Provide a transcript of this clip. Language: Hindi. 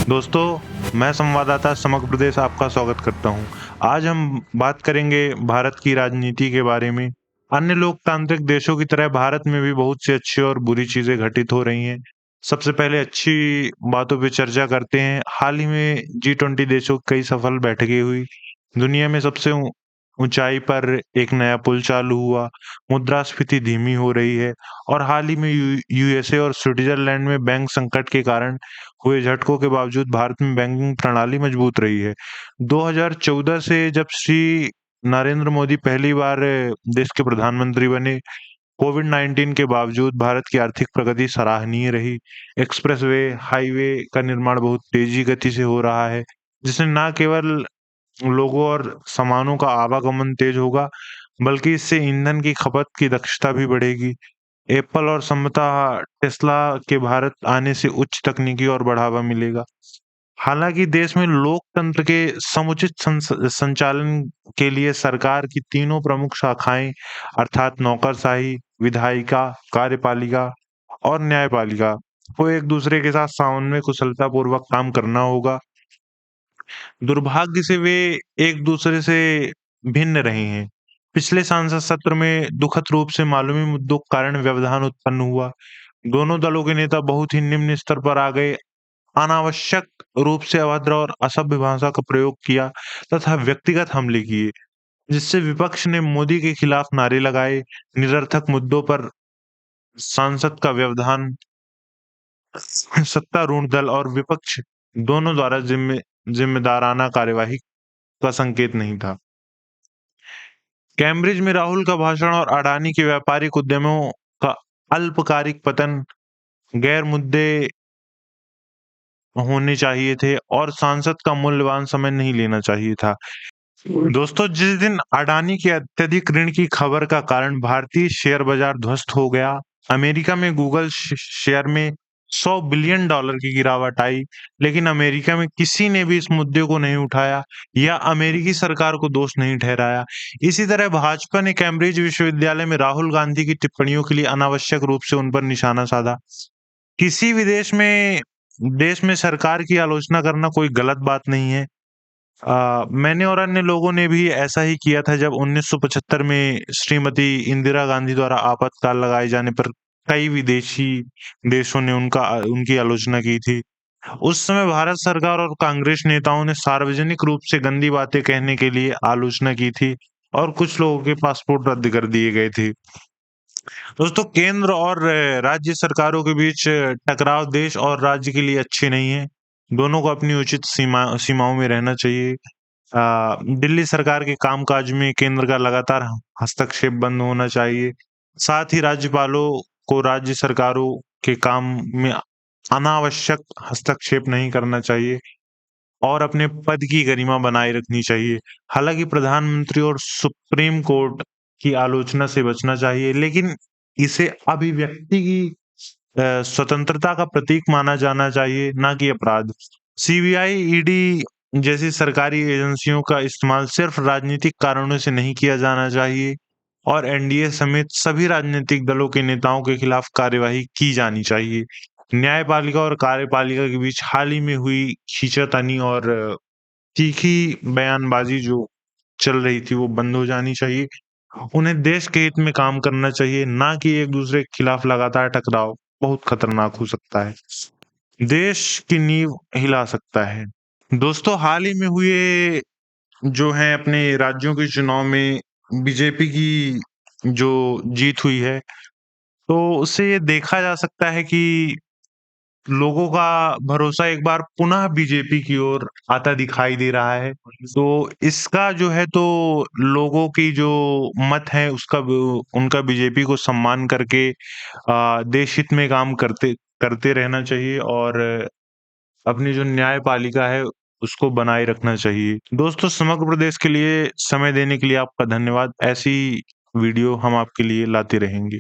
दोस्तों, मैं संवाददाता समग्र प्रदेश आपका स्वागत करता हूं। आज हम बात करेंगे भारत की राजनीति के बारे में। अन्य लोकतांत्रिक देशों की तरह भारत में भी बहुत सी अच्छी और बुरी चीजें घटित हो रही हैं। सबसे पहले अच्छी बातों पे चर्चा करते हैं। हाल ही में G20 देशों की कई सफल बैठकें हुई। दुनिया में सबसे ऊंचाई पर एक नया पुल चालू हुआ। मुद्रास्फीति धीमी हो रही है और हाल ही में यूएसए और स्विट्जरलैंड में बैंक संकट के कारण हुए झटकों के बावजूद भारत में बैंकिंग प्रणाली मजबूत रही है। 2014 से जब श्री नरेंद्र मोदी पहली बार देश के प्रधानमंत्री बने, कोविड-19 के बावजूद भारत की आर्थिक प्रगति सराहनीय रही। एक्सप्रेसवे, हाईवे का निर्माण बहुत तेजी गति से हो रहा है, जिससे न केवल लोगों और सामानों का आवागमन तेज होगा, बल्कि इससे ईंधन की खपत की दक्षता भी बढ़ेगी। एप्पल और संभवतः टेस्ला के भारत आने से उच्च तकनीकी और बढ़ावा मिलेगा। हालांकि देश में लोकतंत्र के समुचित संचालन के लिए सरकार की तीनों प्रमुख शाखाएं अर्थात नौकरशाही, विधायिका, कार्यपालिका और न्यायपालिका को एक दूसरे के साथ समन्वय कुशलतापूर्वक काम करना होगा। दुर्भाग्य से वे एक दूसरे से भिन्न रहे हैं। पिछले संसद सत्र में दुखद रूप से मालूमी मुद्दों के कारण व्यवधान उत्पन्न हुआ। दोनों दलों के नेता बहुत ही निम्न स्तर पर आ गए, अनावश्यक रूप से अभद्र और असभ्य भाषा का प्रयोग किया तथा व्यक्तिगत हमले किए, जिससे विपक्ष ने मोदी के खिलाफ नारे लगाए। निरर्थक मुद्दों पर सांसद का व्यवधान सत्तारूढ़ दल और विपक्ष दोनों द्वारा जिम्मेदाराना कार्यवाही का संकेत नहीं था। कैम्ब्रिज में राहुल का भाषण और अडानी के व्यापारिक उद्यमों का अल्पकालिक पतन गैर मुद्दे होने चाहिए थे और सांसद का मूल्यवान समय नहीं लेना चाहिए था। दोस्तों, जिस दिन अडानी के अत्यधिक ऋण की खबर का कारण भारतीय शेयर बाजार ध्वस्त हो गया, अमेरिका में गूगल शेयर में $100 बिलियन की गिरावट आई, लेकिन अमेरिका में किसी ने भी इस मुद्दे को नहीं उठाया या अमेरिकी सरकार को दोष नहीं ठहराया। इसी तरह भाजपा ने कैम्ब्रिज विश्वविद्यालय में राहुल गांधी की टिप्पणियों के लिए अनावश्यक रूप से उन पर निशाना साधा। किसी भी देश में सरकार की आलोचना करना कोई गलत बात नहीं है। मैंने और अन्य लोगों ने भी ऐसा ही किया था जब 1975 में श्रीमती इंदिरा गांधी द्वारा आपातकाल लगाए जाने पर कई विदेशी देशों ने उनकी आलोचना की थी। उस समय भारत सरकार और कांग्रेस नेताओं ने सार्वजनिक रूप से गंदी बातें कहने के लिए आलोचना की थी और कुछ लोगों के पासपोर्ट रद्द कर दिए गए थे। दोस्तों, केंद्र और राज्य सरकारों के बीच टकराव देश और राज्य के लिए अच्छे नहीं है। दोनों को अपनी उचित सीमाओं में रहना चाहिए। दिल्ली सरकार के कामकाज में केंद्र का लगातार हस्तक्षेप बंद होना चाहिए। साथ ही राज्यपालों को राज्य सरकारों के काम में अनावश्यक हस्तक्षेप नहीं करना चाहिए और अपने पद की गरिमा बनाए रखनी चाहिए। हालांकि प्रधानमंत्री और सुप्रीम कोर्ट की आलोचना से बचना चाहिए, लेकिन इसे अभिव्यक्ति की स्वतंत्रता का प्रतीक माना जाना चाहिए, ना कि अपराध। सीबीआई, ईडी जैसी सरकारी एजेंसियों का इस्तेमाल सिर्फ राजनीतिक कारणों से नहीं किया जाना चाहिए और एनडीए समेत सभी राजनीतिक दलों के नेताओं के खिलाफ कार्यवाही की जानी चाहिए। न्यायपालिका और कार्यपालिका के बीच हाल ही में हुई खींचातानी और तीखी बयानबाजी जो चल रही थी वो बंद हो जानी चाहिए। उन्हें देश के हित में काम करना चाहिए, ना कि एक दूसरे के खिलाफ लगातार टकराव बहुत खतरनाक हो सकता है। देश की नींव हिला सकता है। दोस्तों, हाल ही में हुए जो है अपने राज्यों के चुनाव में बीजेपी की जो जीत हुई है, तो उससे ये देखा जा सकता है कि लोगों का भरोसा एक बार पुनः बीजेपी की ओर आता दिखाई दे रहा है। तो इसका जो है तो लोगों की जो मत है उसका उनका बीजेपी को सम्मान करके देश हित में काम करते करते रहना चाहिए और अपनी जो न्यायपालिका है उसको बनाए रखना चाहिए। दोस्तों, समग्र प्रदेश के लिए समय देने के लिए आपका धन्यवाद। ऐसी वीडियो हम आपके लिए लाते रहेंगे।